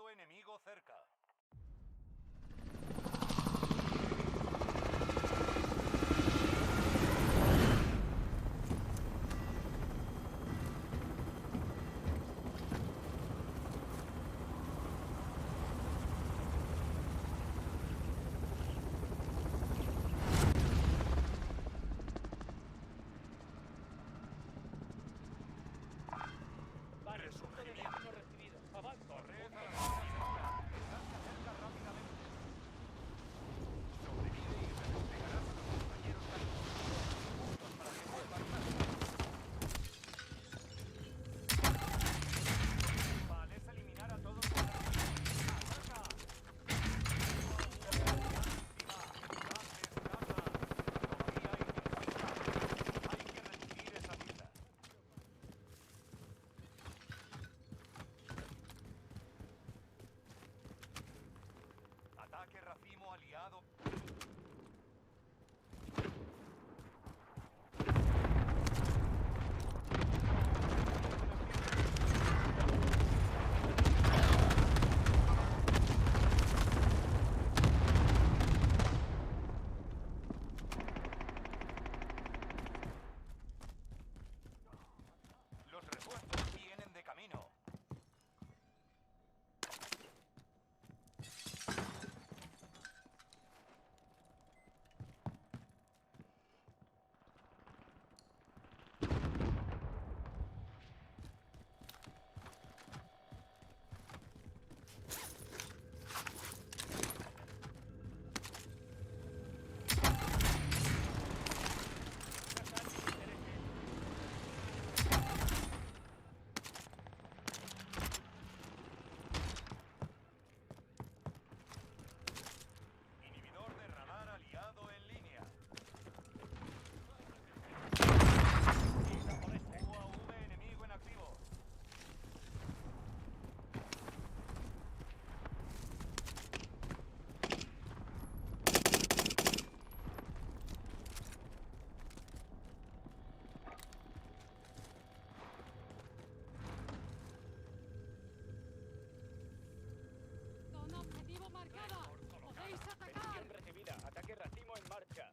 Aliado enemigo cerca. Vale, punto de destino recibido. Avanza. Corred a la zona segura. Están cerca rápidamente. Sobrevive y redesplegarás a los compañeros caídos. Puntos para que vuelvan más. Vale, es eliminar a todos los enemigos. ¡Ataca! Hay que recibir esa vida. Ataque racimo aliado. Los refuerzos vienen de camino. Inhibidor de radar aliado en línea. UAV enemigo en activo. Zona objetivo marcada. Podéis atacar. Petición recibida. Ataque racimo en marcha.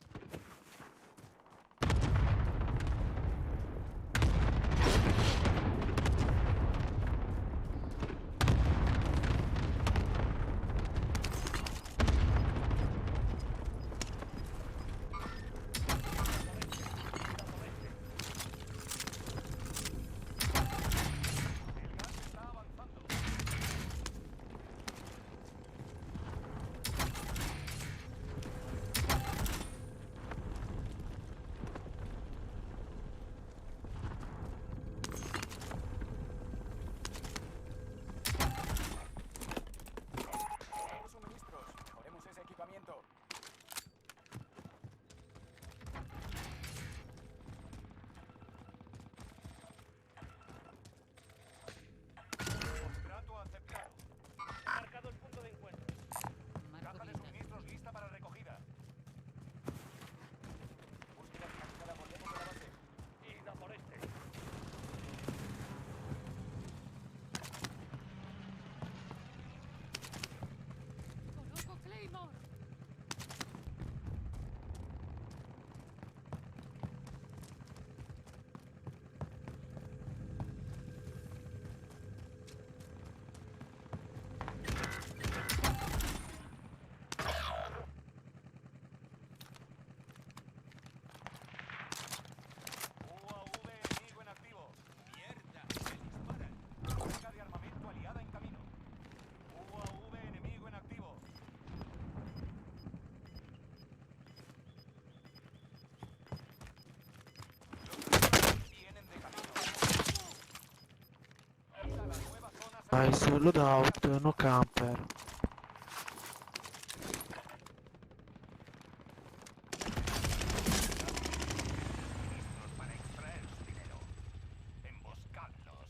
El gas está avanzando. Tenemos suministros. Mejoremos ese equipamiento. Contrato aceptado. Marcado el punto de encuentro. Marco Caja de blindado. suministros lista para recogida. Búsqueda finalizada. Volvemos a la base. Ida por este. Coloco Claymore. UAV enemigo en activo. ¡Mierda! ¡Se disparan! Carga de armamento aliada en camino. UAV enemigo en activo. Los refuerzos vienen de camino. Ida a la nueva zona segura. Nice, loadout, no camper. Suministros para extraer su dinero. Emboscadlos.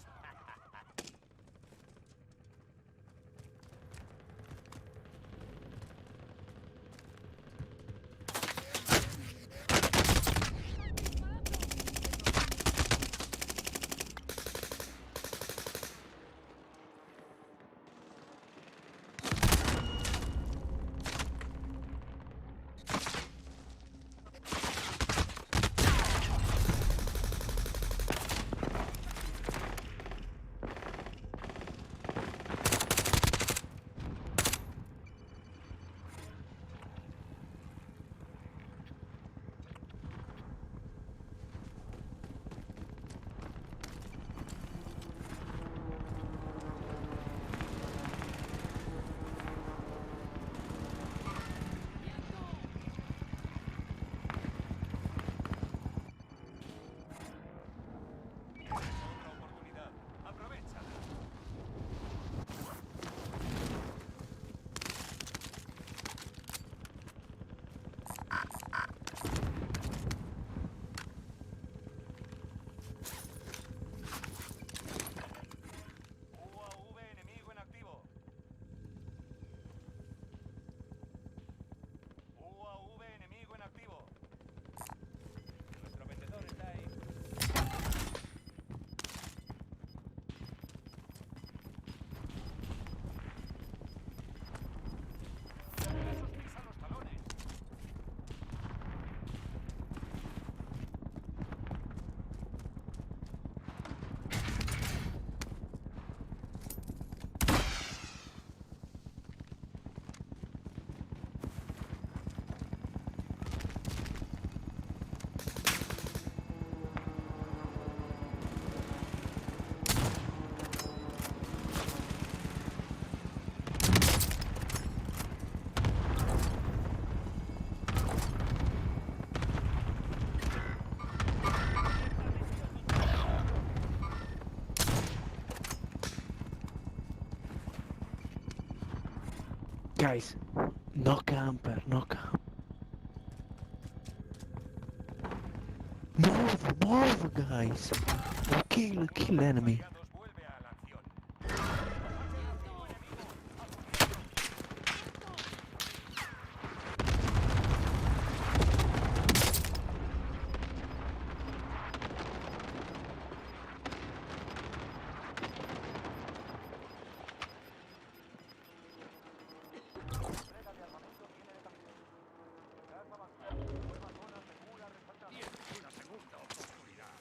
Guys, no camper, no camper. Move, guys. Kill enemy. Aliados vuelve a la acción. Entrega de armamento viene de camino. Gas avanzado. Nueva zona segura resaltada. Una segunda oportunidad.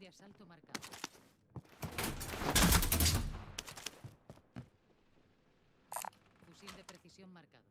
de asalto marcado. Fusil de precisión marcado.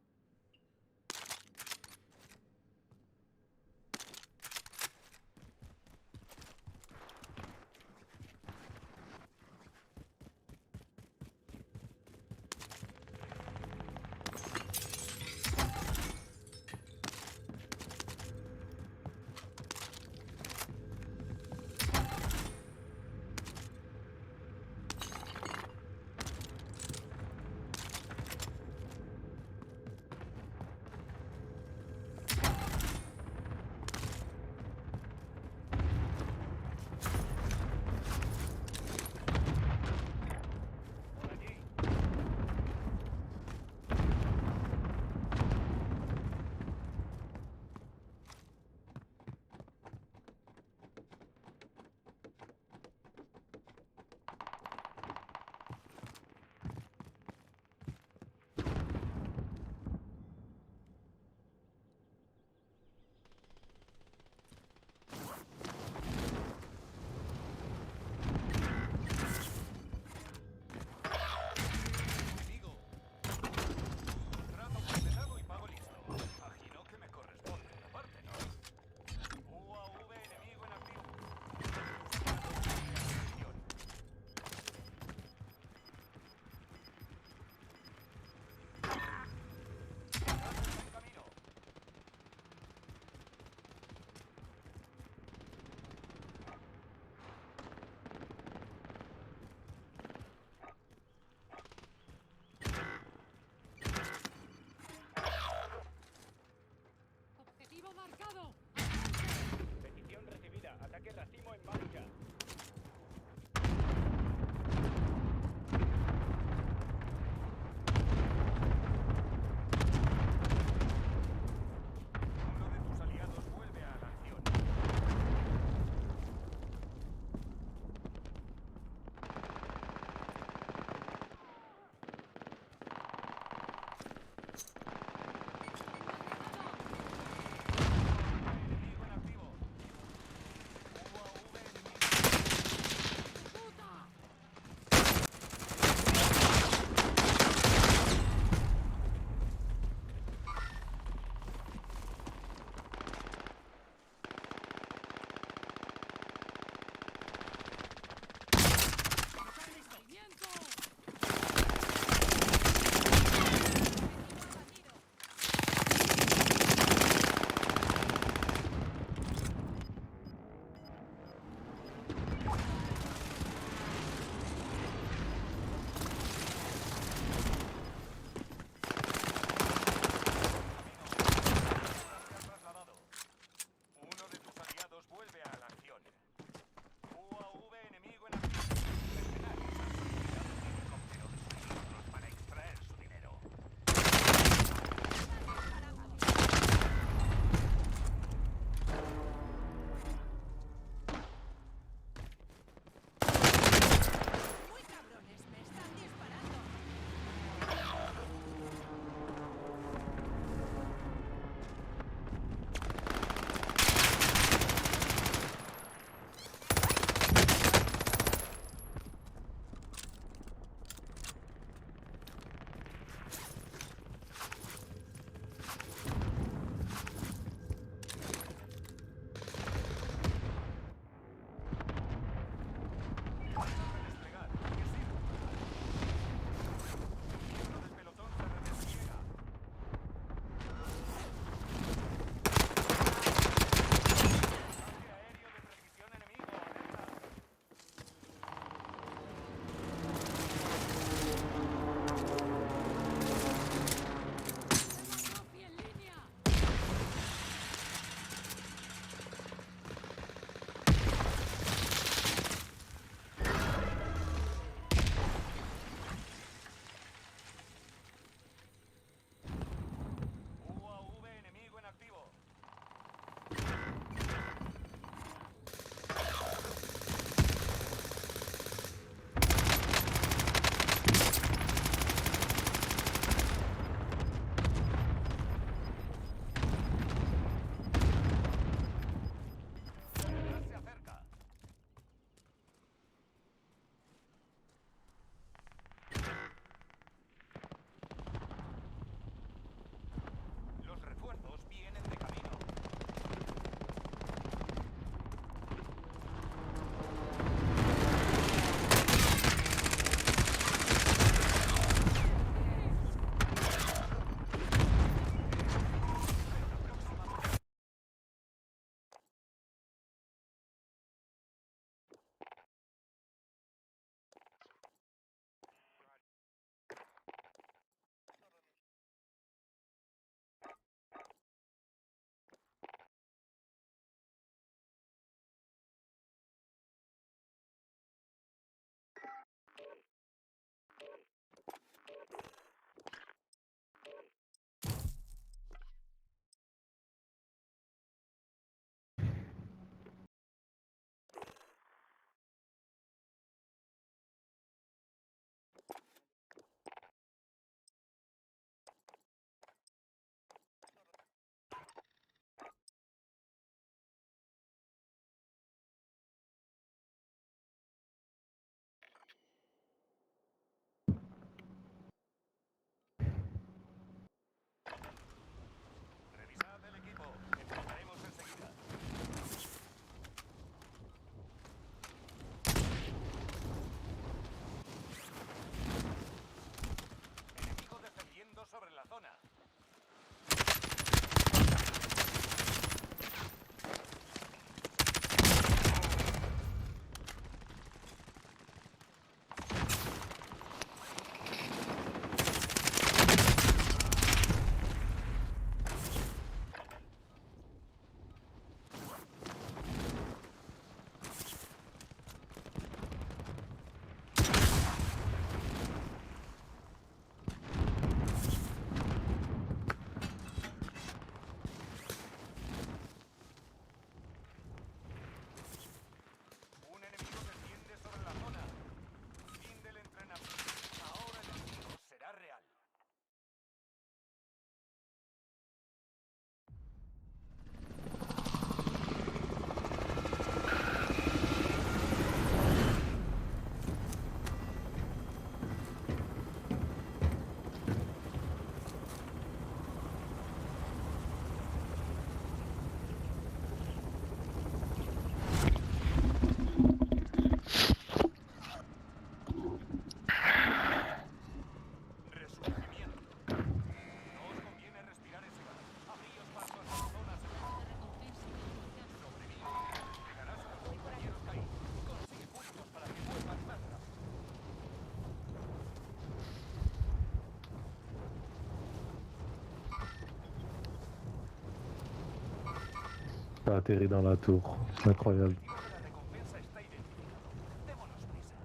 T'as atterri dans la tour. Incroyable. El objetivo de la recompensa está identificado. Démonos prisa.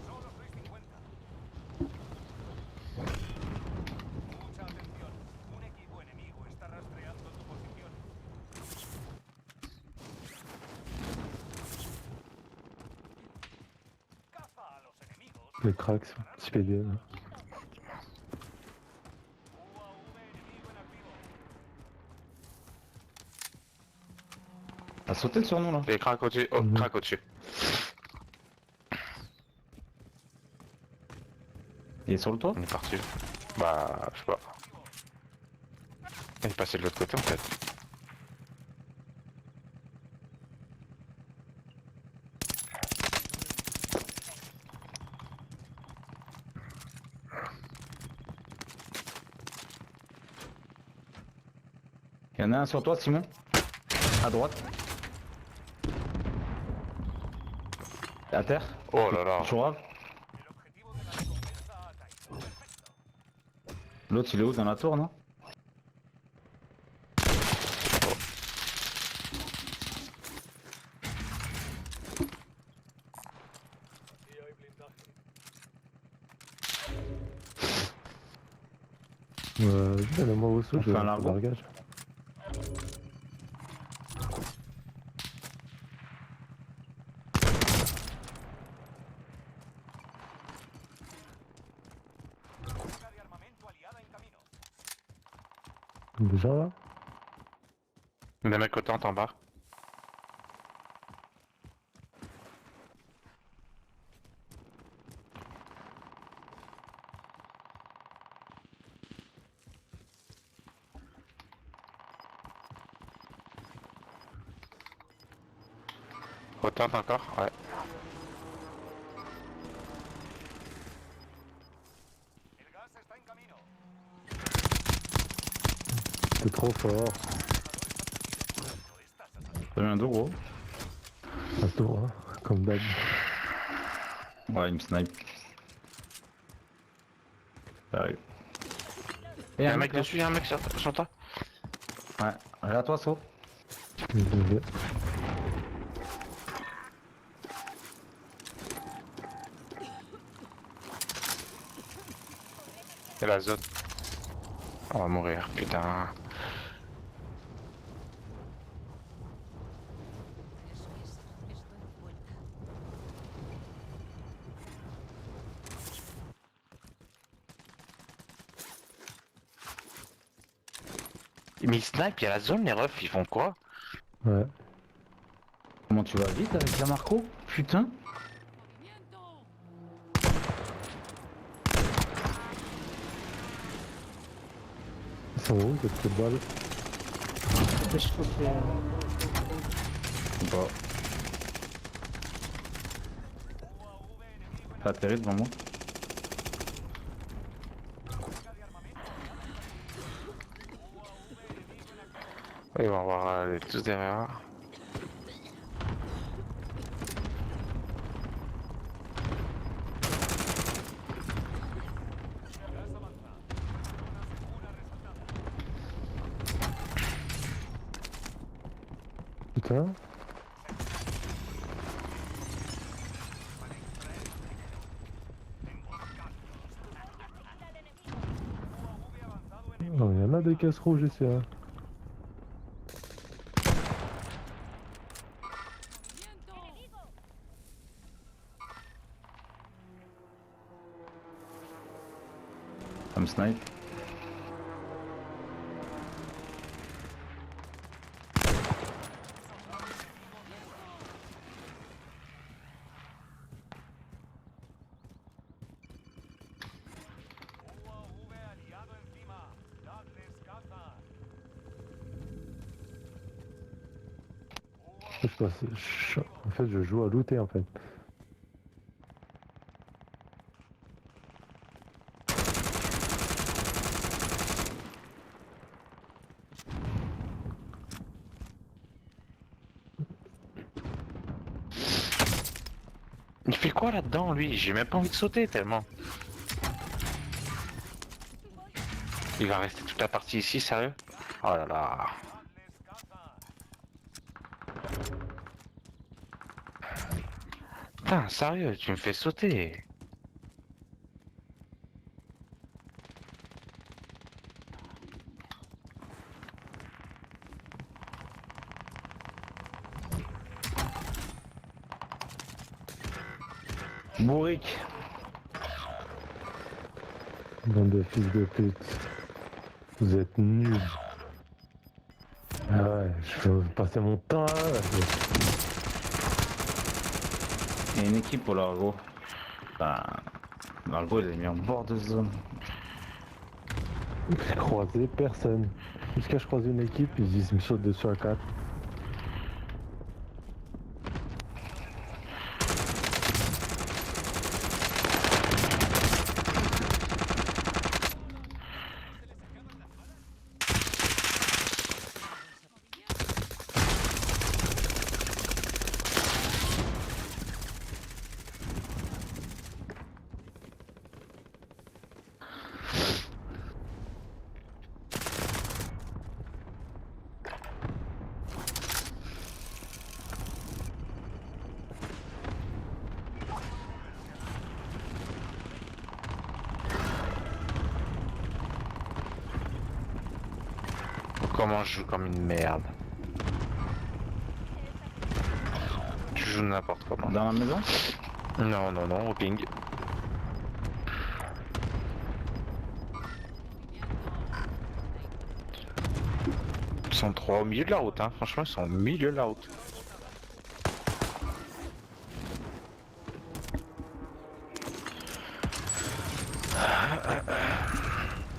Solo sois 50. Mucha atención. Un equipo enemigo está rastreando tu posición. Caza a los enemigos. Les cracks sont petit PD. là. UAV enemigo en activo. A sauté sur nous là. Les craques au-dessus. Oh, Mhm. craque au-dessus. Il est sur le toit. On est parti. Bah, je sais pas. Il est passé de l'autre côté en fait. Il y en a un sur toi, Simon. À droite. À terre. Oh là là. Jourave. El objetivo de la recompensa ha caído. Perfecto. L'autre il est où dans la tour, non? Donnez-moi vos sous, On je fait vais un faire largo. largage. Carga de armamento aliada en camino. Déjà là? Des mecs au en bas. Au tente encore. Ouais. El gas está en camino. T'es trop fort. Lo estás haciendo. T'as mis un dos gros. À tour, hein, comme d'hab. Ouais, il me snipe. Ça arrive. Et Y'a un mec là. dessus, y'a un mec sur toi. Ouais, regarde toi, saut. Je vais. C'est la zone. On va mourir, putain. Eso es. Estoy de vuelta. Mais ils snipe, y'a la zone, les refs, ils font quoi? Ouais. Comment tu vas vite avec la Marco? Putain. ¡Movimiento! Ils sont où, ces petites balles? Ou pas. UAV enemigo en T'as atterri devant moi. carga de armamento aliada en camino. UAV enemigo en activo. Ils vont avoir tous derrière. Gas avanza. Zona segura resaltada. Putain. UAV avanzado enemigo. Oh, il y en a des caisses rouges ici, hein. ¡Movimiento! Ça me snipe. UAV aliado encima. Dadles caza. Je sais pas, en fait, je joue à looter, en fait. Il fait quoi là-dedans, lui? J'ai même pas envie de sauter tellement. Il va rester toute la partie ici, sérieux? Oh là là. Dadles caza. Putain, sérieux, tu me fais sauter. Bourrique. Bande de fils de pute. Vous êtes nuls. Ah ouais, je vais passer mon temps là. Il y a une équipe pour l'Argo. Bah, l'Argo il est mis en bord de zone. J'ai croisé personne. Jusqu'à je croise une équipe, ils me sautent dessus à 4. Comment je joue comme une merde. Tu joues n'importe comment. Dans la maison? Non, non, non, au ping. Ils sont trois au milieu de la route, hein. Franchement, ils sont au milieu de la route.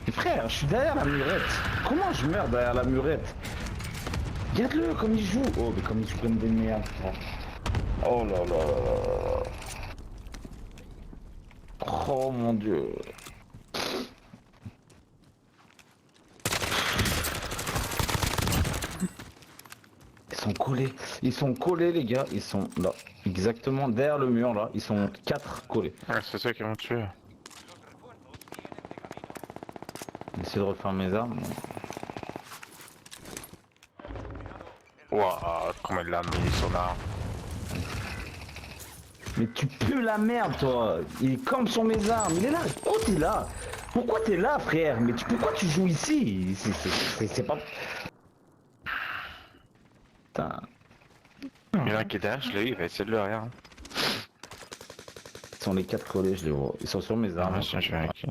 Mais frère, je suis derrière la murette. Comment je meurs derrière la murette? Regarde-le comme il joue. Oh, mais comme il joue comme des merdes, frère. Oh là là là là là. Oh mon dieu. Ils sont collés les gars, ils sont là, exactement derrière le mur là, ils sont 4 collés. Ouais, c'est ça qui vont tuer. J'essaie de refaire mes armes. Waouh, comment il l'a mis son arme. Mais tu pues la merde toi. Il campe sur mes armes, il est là. Oh t'es là. Pourquoi t'es là frère? Mais pourquoi tu joues ici? C'est pas... Putain. Il y en a un qui est derrière, je l'ai eu, il va essayer de le rien. Ils sont les 4 collés, je les vois. Ils sont sur mes armes. Ah, je vais avec.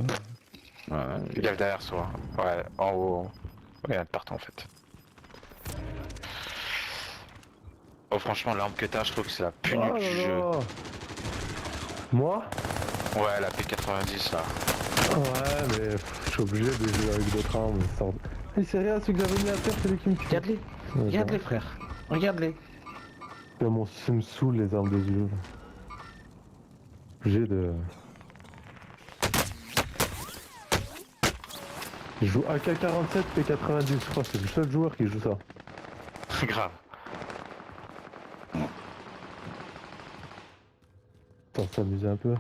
Ouais, Il y a derrière soi. Ouais, en haut. Il y en a de partout en fait. Oh franchement l'arme que t'as je trouve que c'est la plus nulle Oh du là jeu. là. Moi? Ouais la P90 là. Ouais, mais je suis obligé de jouer avec d'autres armes. Mais c'est rien, celui que j'avais mis à terre, c'est lui qui me tue. Regarde-les. Regarde-les frère. Regarde-les. Ça me saoule les armes de yeux. Obligé de... Je joue AK-47 P90, je crois, c'est le seul joueur qui joue ça. Grave. Pour s'amuser un peu.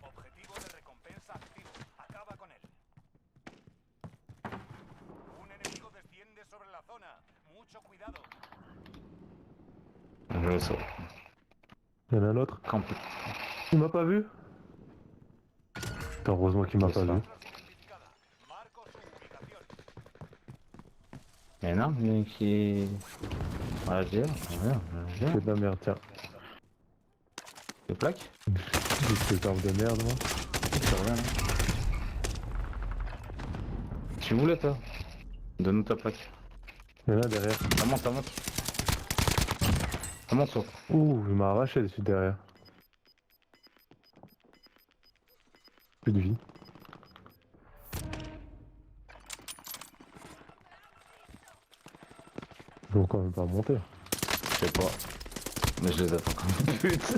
Objetivo de recompensa activo. Acaba con él. Un enemigo desciende sobre la zona. Mucho cuidado. Je le sors. Il y en a un autre. Campe. Il m'a pas vu? Putain, heureusement qu'il m'a C'est pas ça. vu. Identificada. Marco su ubicación. Il y en a un qui... Ah, je dis, C'est de la merde, tiens. des plaques. J'ai cette arme de merde, moi. Ça revient, là. Tu voulais toi? Donne-nous ta plaque. Il y en a un derrière. Ça monte, ça monte. Ça monte, toi. Ouh, il m'a arraché dessus derrière. Plus de vie. vont quand même pas monter. Je sais pas. Mais je les attends comme une pute.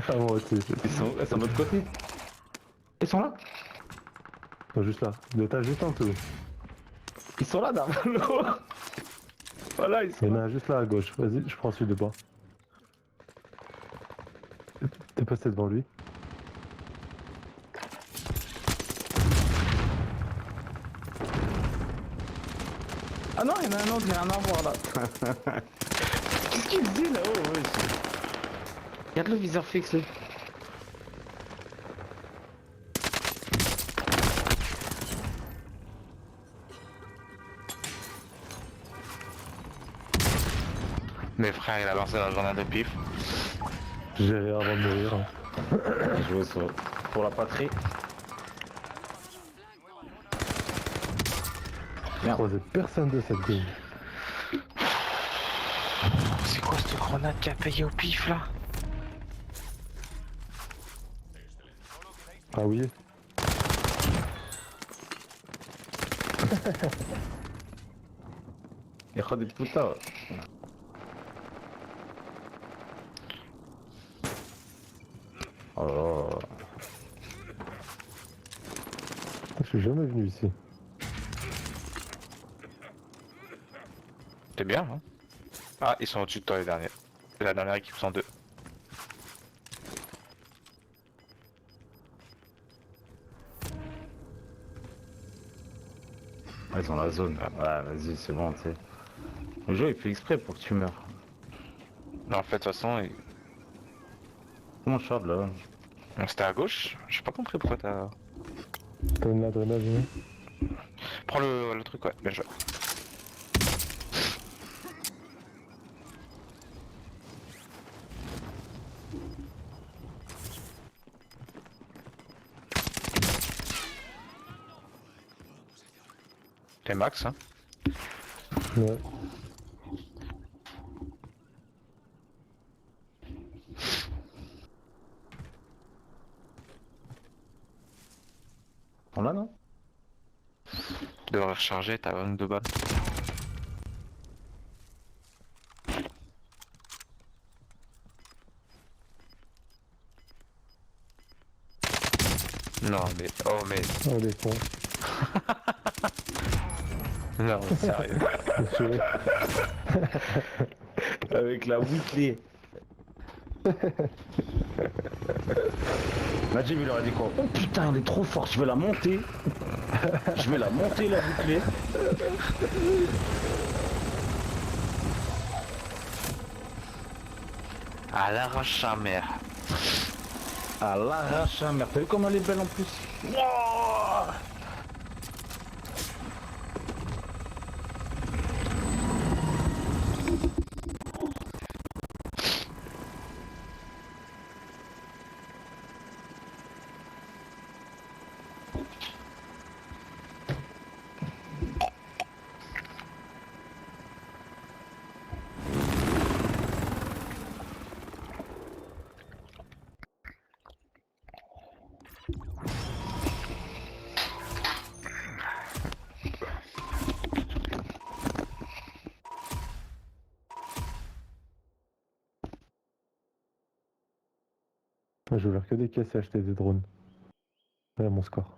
Ah, moi aussi. Ils sont de l'autre côté. Ils sont là. Ils sont juste là. L'étage juste en dessous. Ils sont là, Darvalo. Voilà, ils Il sont y en là. a un juste là à gauche. Vas-y, je prends celui de bas. T'es passé devant lui. Ah non, il y en a un autre, il y a rien à voir là. Qu'est-ce qu'il dit là-haut, ouais, regarde le viseur fixe, lui. Mes frères, il a lancé la grenade de pif. J'ai rien avant de mourir. Hein. Je veux ça. Pour la patrie. J'ai croisé personne de cette game. C'est quoi cette grenade qui a payé au pif là? Ah oui. Hijo de puta. Oh là là. Je suis jamais venu ici. T'es bien, hein? Ah, ils sont au-dessus de toi les derniers. C'est la dernière équipe, sont deux. Ah, ils ont la zone. Ouais, vas-y, c'est bon, tu sais. Le jeu, il fait exprès pour que tu meurs. Non, en fait, de toute façon, Comment je sors de là? c'était à gauche. J'ai pas compris pourquoi t'as... T'as une adrénaline. Prends le truc, ouais, bien joué. T'es max, hein? Ouais. On l'a, non? Tu devrais recharger, t'as 22 balles. Non, mais... Oh, mais... Oh les cons. Non, sérieux. Je- Avec la bouclée. Najib il leur a dit quoi? Oh putain, elle est trop forte, je vais la monter. Je vais la monter la bouclée. À l'arrache sa mère. À l'arrache à merde. T'as vu comme elle est belle en plus? Wouah. J'ai ouvert que des caisses et acheté des drones. Voilà mon score.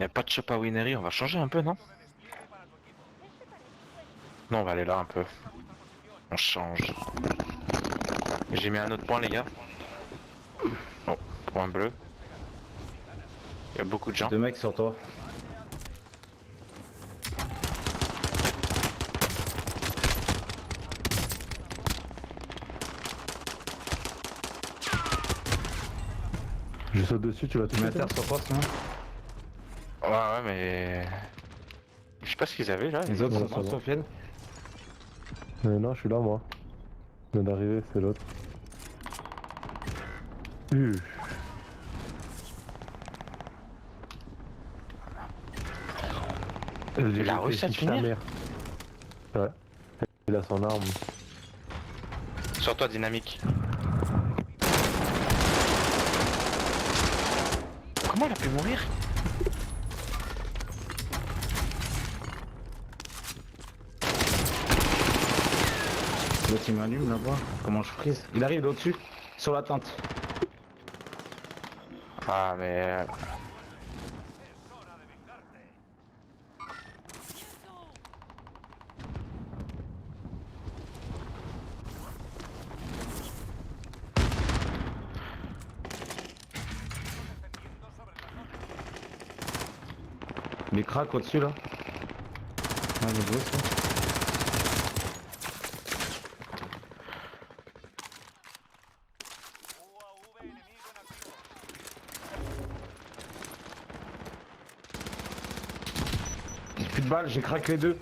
Y'a pas de shop à Winery, on va changer un peu, non? Non, on va aller là un peu. On change. J'ai mis un autre point, les gars. Oh, point bleu. Il y a beaucoup de gens. 2 mecs sur toi. Je saute dessus, tu vas te Tu mets à mettre terre sur toi sinon. Ouais, mais... Je sais pas ce qu'ils avaient là. Les autres Ouais, sont ça sur va. Sofiane. Non, je suis là moi. Je viens d'arriver, c'est l'autre. Il a réussi à te finir. Ouais. Il a son arme. Sur toi, dynamique. Comment il a pu mourir? L'autre il m'allume là-bas. Comment je prise? Il arrive au-dessus. Sur la tente. Ah, mais... Les cracks au-dessus là. Ah, les gosses, là. UAV enemigo en activo. J'ai plus de balles, j'ai craqué les deux.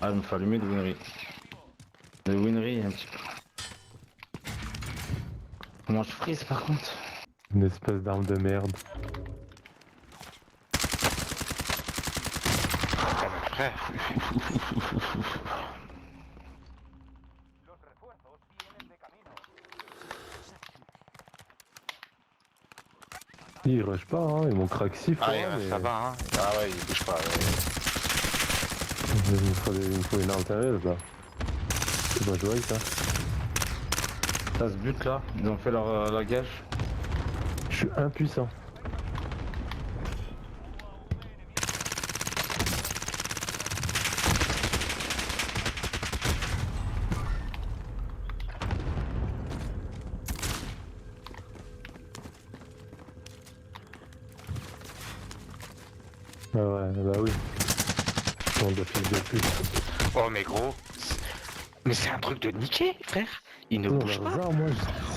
Ah, il me faut allumer de Winry. De Winry un petit peu. Comment je frise par contre? Une espèce d'arme de merde. Ah, mais frère. Los refuerzos vienen de camino. Ils rushent pas, hein. Ils m'ont crack 6 fois. Ah, ouais, mais... ça va, hein. Ah ouais, il bouge pas. Ouais. Il me faut une arme sérieuse là. C'est pas joué avec ça. Ça se bute là, ils ont fait leur gage. Je suis impuissant. Ah ouais, bah oui. Bande de fils de pute. Oh, mais gros. Mais c'est un truc de niquer, frère. Il ne Oh, bouge leurs pas. armes, moi,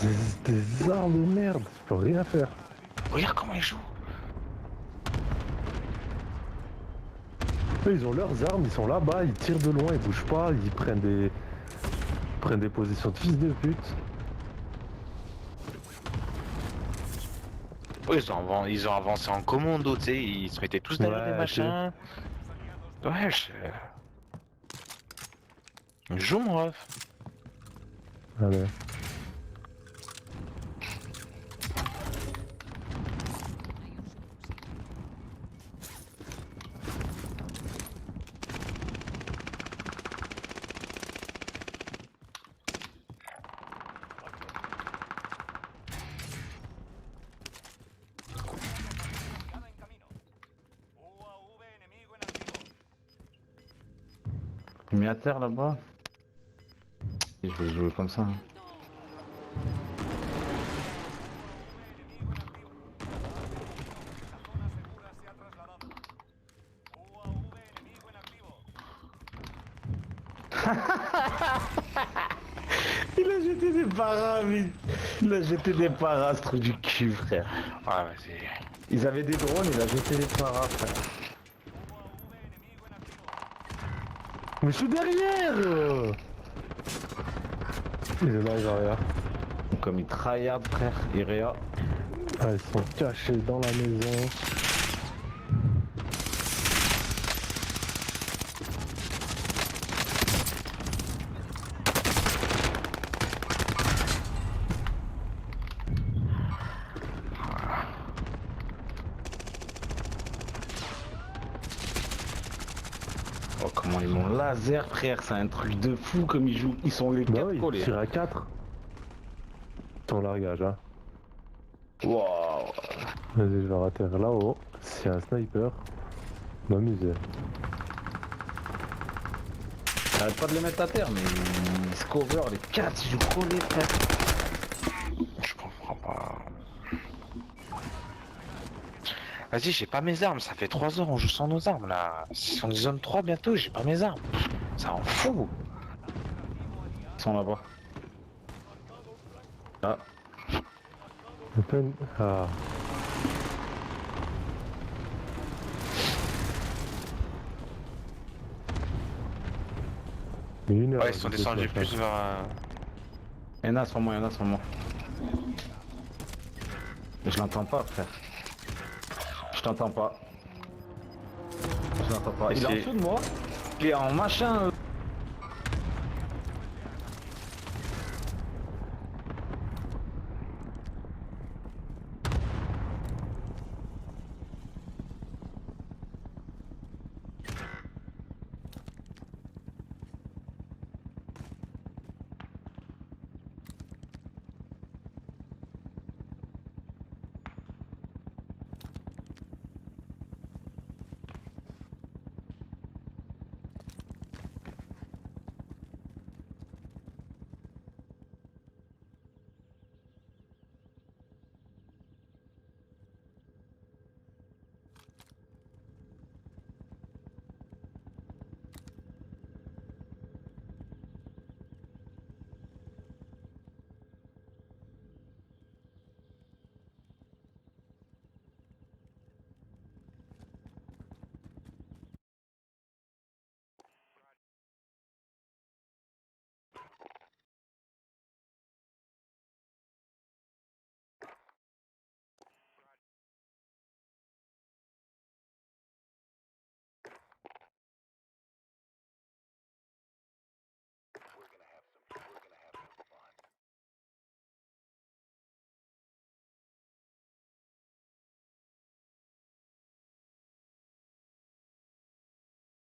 j'ai des armes de merde. Je peux rien faire. Regarde comment il joue. Eux, ils ont leurs armes, ils sont là-bas, ils tirent de loin, ils bougent pas, ils prennent des positions de fils de pute. Ouais, ils ont avancé en commando, tu sais. Ils se mettaient tous derrière Ouais, les machins. Ouais, je... Joue, mon ref. Allez. Cada en camino. UAV enemigo en activo. Il met à terre là-bas. Et je vais jouer comme ça. Hein. UAV enemigo en activo. Il a jeté des paras, mais... Il a jeté des paras, ce truc du cul, frère. Ouais, vas-y. Ils avaient des drones, il a jeté des paras, frère. Mais je suis derrière. Il est là, il va rien. Comme il tryhard, frère, Irea. Ah, ils sont cachés dans la maison. Oh, comment ils m'ont laser, frère, c'est un truc de fou comme ils jouent. Ils sont les Bah 4 oui, collés. ils tirent à 4. Ton largage, hein. Waouh. Vas-y, je vais atterrir là-haut. S'il y a un sniper, m'amuser. J'arrête pas de les mettre à terre, mais ils se cover les 4, ils jouent collés, frère. Je comprends pas. Vas-y, j'ai pas mes armes, ça fait 3 heures on joue sans nos armes là. Si on est zone 3 bientôt, j'ai pas mes armes. Ça en fout. Ils sont là-bas. Ah, À peine. Ah. Mais une heure, Ouais, ils sont descendus plus vers... y'en a sur moi, y'en a sur moi. Mais je l'entends pas, frère. Je t'entends pas. Je l'entends pas. Il est en Et dessous de moi. Il est en machin.